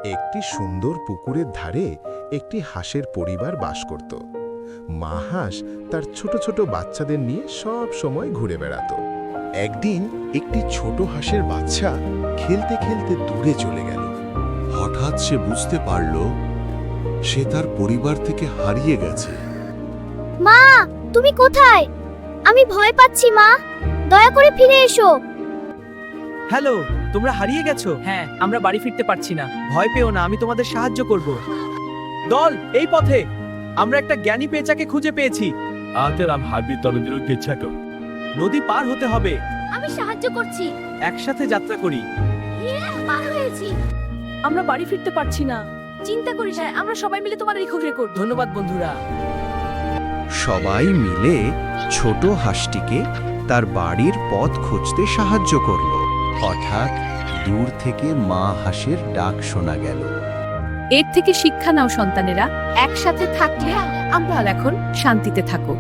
একটি সুন্দর পুকুরের ধারে একটি হাঁসের পরিবার বাস করত। মা হাঁস তার ছোট ছোট বাচ্চাদের নিয়ে সব সময় ঘুরে বেড়াতো। একদিন একটি ছোট হাঁসের বাচ্চা খেলতে খেলতে দূরে চলে গেল। হঠাৎ সে বুঝতে পারল সে তার পরিবার থেকে হারিয়ে গেছে। মা, তুমি কোথায়? আমি ভয় পাচ্ছি মা, দয়া করে ফিরে এসো। হ্যালো, তোমরা হারিয়ে গেছো? হ্যাঁ, আমরা বাড়ি ফিরতে পারছি না। ভয় পেও না, আমি তোমাদের সাহায্য করব। দল, এই পথে আমরা একটা জ্ঞানী পেঁচাকে খুঁজে পেয়েছি। নদী পার হতে হবে। আমি সাহায্য করছি। একসাথে যাত্রা করি। পার হয়েছি। আমরা বাড়ি ফিরতে পারছি না। চিন্তা করিস না, আমরা সবাই মিলে তোমার রিকভারি করব। ধন্যবাদ বন্ধুরা। সবাই মিলে ছোট হাঁসটিকে তার বাড়ির পথ খুঁজতে সাহায্য করল। হঠাৎ দূর থেকে মা হাঁসের ডাক শোনা গেল। এর থেকে শিক্ষা নাও সন্তানেরা, একসাথে থাকলে আমরা এখন শান্তিতে থাকো।